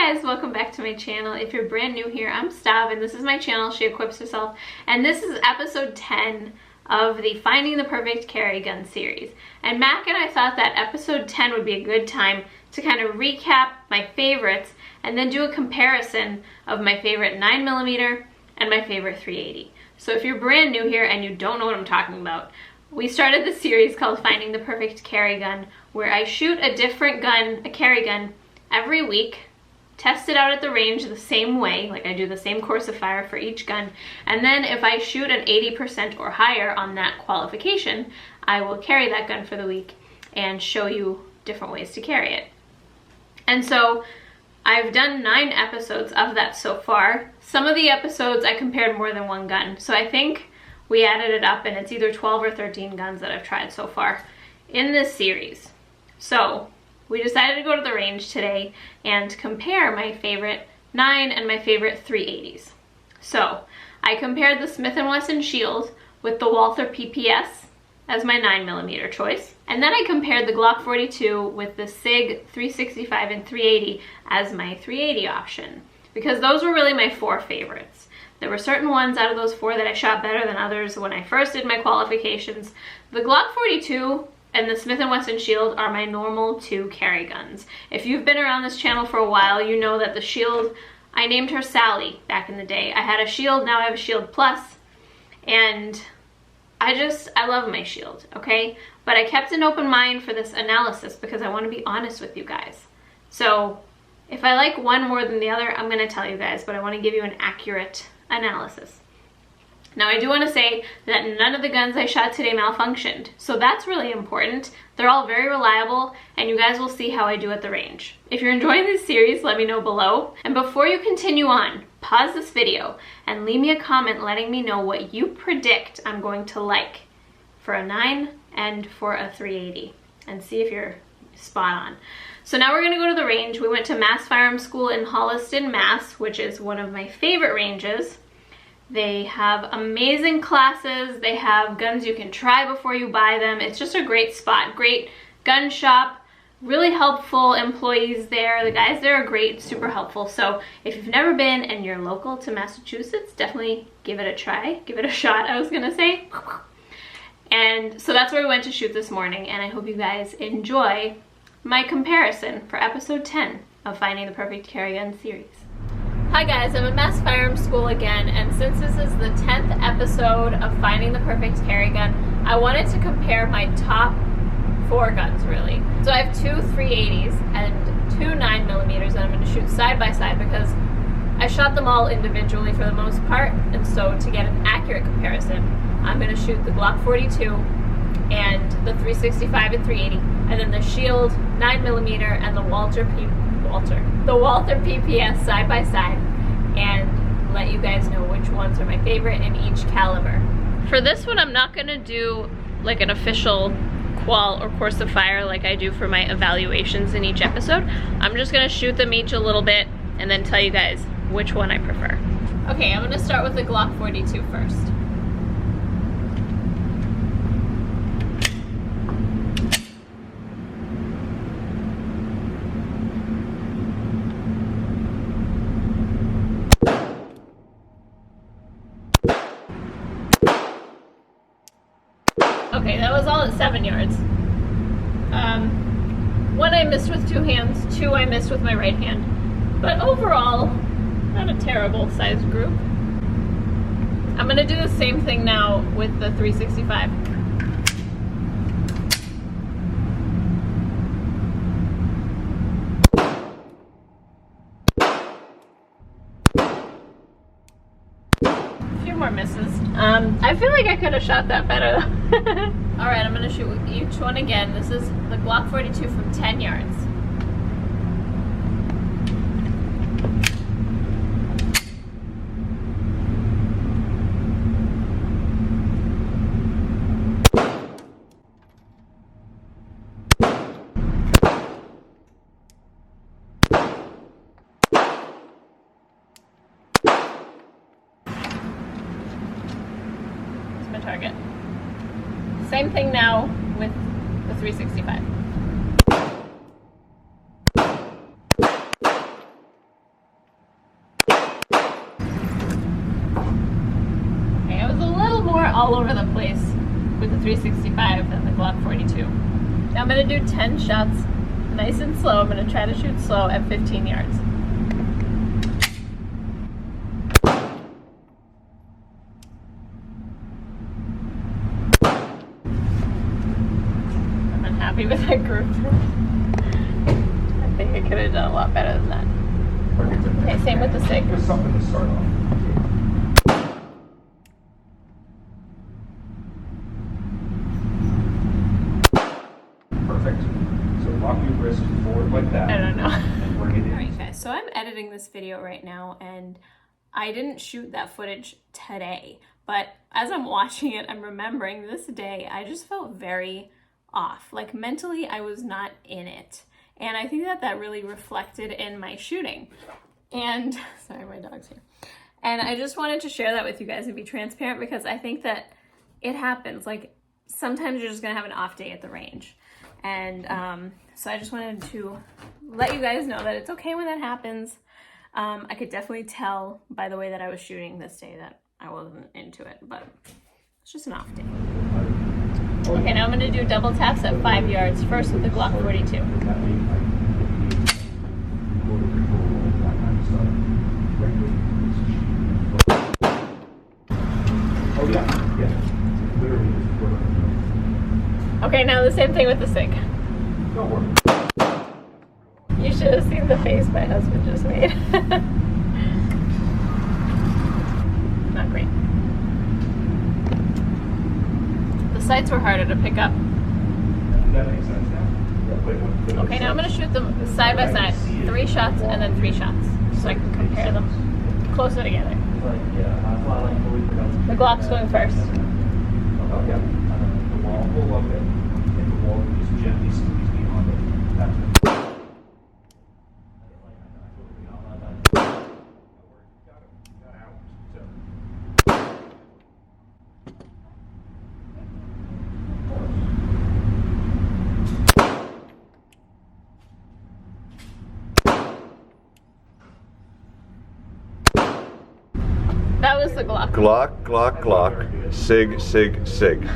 Guys, welcome back to my channel. If you're brand new here, I'm Stav and this is my channel, She Equips Herself, and this is episode 10 of the Finding the Perfect Carry Gun series. And Mac and I thought that episode 10 would be a good time to kind of recap my favorites and then do a comparison of my favorite 9mm and my favorite 380. So if you're brand new here and you don't know what I'm talking about, we started this series called Finding the Perfect Carry Gun, where I shoot a different gun, a carry gun, every week, test it out at the range the same way, like I do the same course of fire for each gun, and then if I shoot an 80% or higher on that qualification, I will carry that gun for the week and show you different ways to carry it. And so I've done 9 episodes of that so far. Some of the episodes I compared more than one gun, so I think we added it up and it's either 12 or 13 guns that I've tried so far in this series. So we decided to go to the range today and compare my favorite 9 and my favorite 380s. So I compared the Smith & Wesson Shield with the Walther PPS as my 9mm choice. And then I compared the Glock 42 with the SIG 365 and 380 as my 380 option, because those were really my 4 favorites. There were certain ones out of those 4 that I shot better than others when I first did my qualifications. The Glock 42 and the Smith & Wesson Shield are my normal 2 carry guns. If you've been around this channel for a while, you know that the Shield, I named her Sally back in the day. I had a Shield, now I have a Shield Plus, and I love my Shield, okay? But I kept an open mind for this analysis because I want to be honest with you guys. So if I like one more than the other, I'm going to tell you guys, but I want to give you an accurate analysis. Now I do want to say that none of the guns I shot today malfunctioned, so that's really important. They're all very reliable, and you guys will see how I do at the range. If you're enjoying this series, let me know below. And before you continue on, pause this video and leave me a comment letting me know what you predict I'm going to like for a 9 and for a 380, and see if you're spot on. So now we're going to go to the range. We went to Mass Firearms School in Holliston, Mass, which is one of my favorite ranges. They have amazing classes. They have guns you can try before you buy them. It's just a great spot, great gun shop, really helpful employees there. The guys there are great, super helpful. So if you've never been and you're local to Massachusetts, definitely give it a try, give it a shot, I was gonna say. And so that's where we went to shoot this morning, and I hope you guys enjoy my comparison for episode 10 of Finding the Perfect Carry Gun series. Hi guys, I'm at Mass Firearms School again, and since this is the 10th episode of Finding the Perfect Carry Gun, I wanted to compare my top 4 guns, really. So I have 2 380s and 2 9mm that I'm going to shoot side by side because I shot them all individually for the most part, and so to get an accurate comparison, I'm going to shoot the Glock 42 and the 365 and 380, and then the Shield 9mm and the Walther PPS side by side, and let you guys know which ones are my favorite in each caliber. For this one, I'm not gonna do like an official qual or course of fire like I do for my evaluations in each episode. I'm just gonna shoot them each a little bit and then tell you guys which one I prefer. Okay, I'm gonna start with the Glock 42 first. Okay, that was all at 7 yards. 1 I missed with 2 hands, 2 I missed with my right hand. But overall, not a terrible sized group. I'm gonna do the same thing now with the 365. A few more misses. I feel like I could have shot that better. Alright, I'm gonna shoot each one again. This is the Glock 42 from 10 yards. That's my target. Same thing now with the 365. all over the place with the 365 than the Glock 42. Now I'm gonna do 10 shots nice and slow. I'm gonna try to shoot slow at 15 yards. I'm unhappy with that group. I think I could have done a lot better than that. Okay, same with the SIG. There's something to start off. Perfect. So lock your wrist forward like that. I don't know. And bring it in. Alright guys, so I'm editing this video right now and I didn't shoot that footage today, but as I'm watching it, I'm remembering this day, I just felt very off. Like mentally, I was not in it. And I think that that really reflected in my shooting. And, sorry, my dog's here. And I just wanted to share that with you guys and be transparent because I think that it happens. Like, sometimes you're just gonna have an off day at the range. And so I just wanted to let you guys know that it's okay when that happens. I could definitely tell by the way that I was shooting this day that I wasn't into it, but it's just an off day. Okay, now I'm gonna do double taps at 5 yards, first with the Glock 42. Oh yeah, yeah. Literally just work. Okay, now the same thing with the SIG. Don't worry. You should have seen the face my husband just made. Not great. The sights were harder to pick up. That makes sense now. Okay, now I'm gonna shoot them side by side. 3 shots and then 3 shots. So I can compare them closer together. The Glock's going first. Okay. The wall will love it. And the wall will just gently squeeze beyond it. That's it. That was the Glock. Glock, Glock, Glock. SIG, SIG, SIG.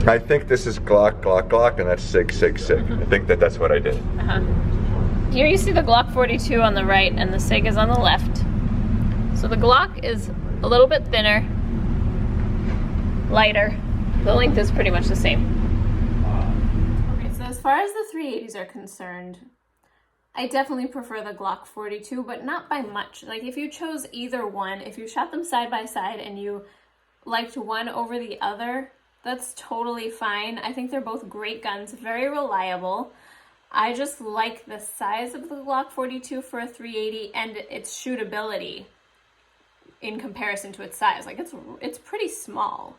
I think this is Glock, Glock, Glock, and that's SIG, SIG, SIG. I think that's what I did. Here you see the Glock 42 on the right and the SIG is on the left. So the Glock is a little bit thinner, lighter. The length is pretty much the same. Okay, so as far as the 380s are concerned, I definitely prefer the Glock 42, but not by much. Like if you chose either one, if you shot them side by side and you liked one over the other, that's totally fine. I think they're both great guns, very reliable. I just like the size of the Glock 42 for a 380 and its shootability in comparison to its size. Like it's pretty small.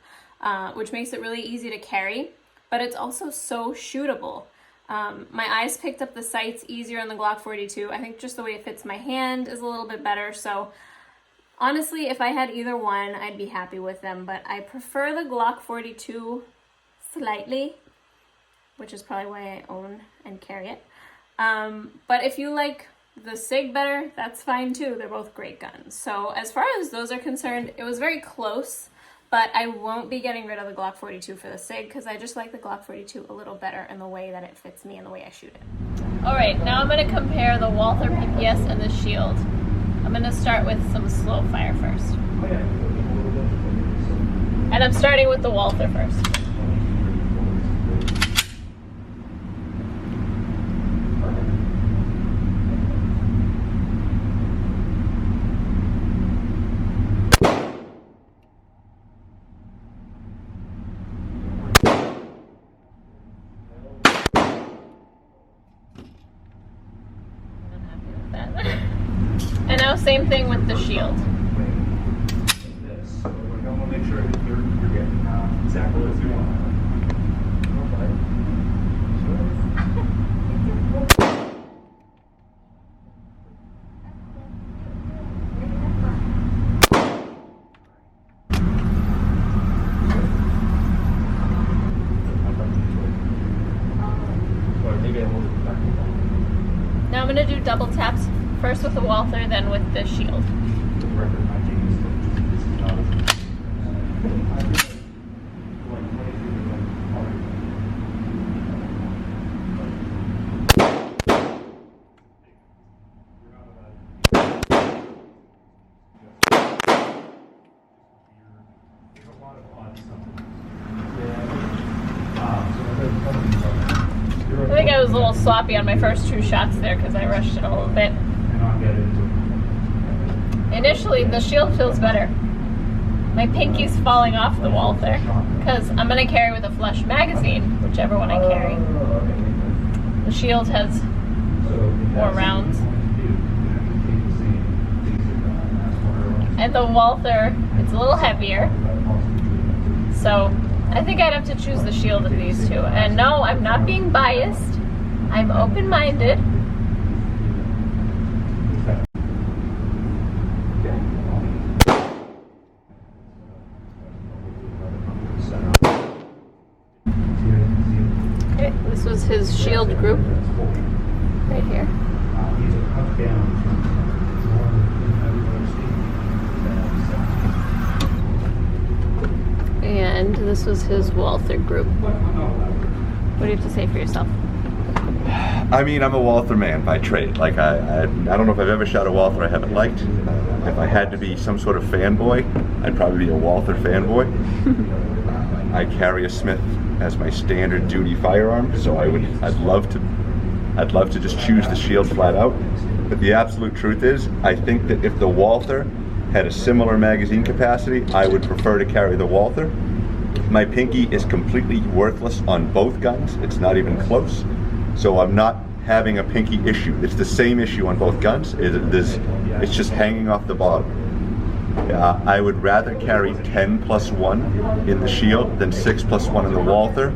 Which makes it really easy to carry, but it's also so shootable. My eyes picked up the sights easier on the Glock 42. I think just the way it fits my hand is a little bit better. So honestly, if I had either one, I'd be happy with them, but I prefer the Glock 42 slightly, which is probably why I own and carry it. But if you like the SIG better, that's fine too. They're both great guns. So as far as those are concerned, it was very close. But I won't be getting rid of the Glock 42 for the SIG because I just like the Glock 42 a little better in the way that it fits me and the way I shoot it. Alright, now I'm going to compare the Walther PPS and the Shield. I'm going to start with some slow fire first. And I'm starting with the Walther first. And now same thing with the Shield. So we're going to make sure that you're getting exactly what you want. Or maybe I'm gonna do double taps, first with the Walther, then with the shield. I think I was a little sloppy on my first 2 shots there because I rushed it a little bit. Initially, the shield feels better. My pinky's falling off the Walther because I'm going to carry with a flush magazine, whichever one I carry. The shield has more rounds. And the Walther, it's a little heavier. So I think I'd have to choose the shield of these two. And no, I'm not being biased. I'm open-minded. Okay, this was his shield group right here. And this was his Walther group. What do you have to say for yourself? I mean, I'm a Walther man by trade. Like, I don't know if I've ever shot a Walther I haven't liked. If I had to be some sort of fanboy, I'd probably be a Walther fanboy. I carry a Smith as my standard duty firearm, so I'd love to just choose the shield flat out. But the absolute truth is, I think that if the Walther had a similar magazine capacity, I would prefer to carry the Walther. My pinky is completely worthless on both guns. It's not even close. So I'm not having a pinky issue. It's the same issue on both guns. It's just hanging off the bottom. I would rather carry 10+1 in the shield than 6+1 in the Walther.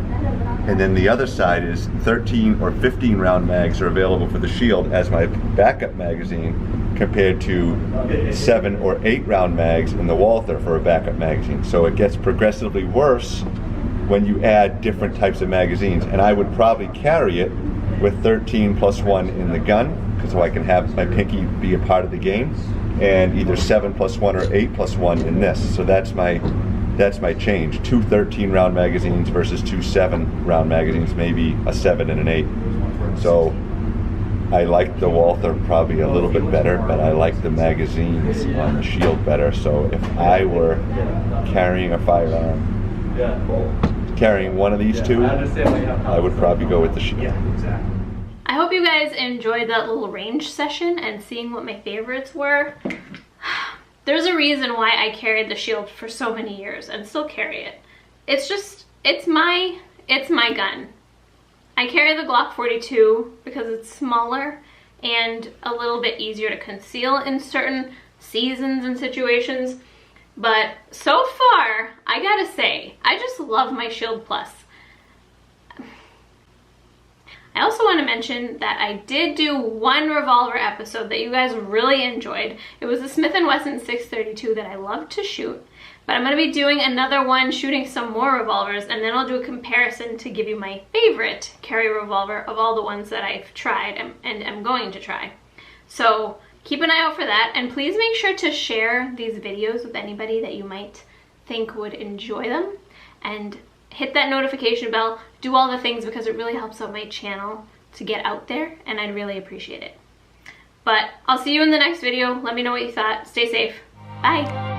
And then the other side is 13 or 15 round mags are available for the shield as my backup magazine, compared to 7 or 8 round mags in the Walther for a backup magazine. So it gets progressively worse when you add different types of magazines. And I would probably carry it with 13+1 in the gun, so I can have my pinky be a part of the game, and either 7+1 or 8+1 in this. So that's my change. 2 13 round magazines versus 2 7 round magazines, maybe a 7 and an 8. So I like the Walther probably a little bit better, but I like the magazines on the shield better. So if I were carrying a firearm, carrying one of these two, I would probably go with the shield. I hope you guys enjoyed that little range session and seeing what my favorites were. There's a reason why I carried the shield for so many years and still carry it. It's my gun. I carry the Glock 42 because it's smaller and a little bit easier to conceal in certain seasons and situations. But so far, I gotta say, I just love my Shield Plus. I also want to mention that I did do one revolver episode that you guys really enjoyed. It was the Smith & Wesson 632 that I love to shoot. But I'm going to be doing another one shooting some more revolvers, and then I'll do a comparison to give you my favorite carry revolver of all the ones that I've tried and am going to try. So keep an eye out for that, and please make sure to share these videos with anybody that you might think would enjoy them. And hit that notification bell, do all the things, because it really helps out my channel to get out there, and I'd really appreciate it. But I'll see you in the next video. Let me know what you thought. Stay safe. Bye.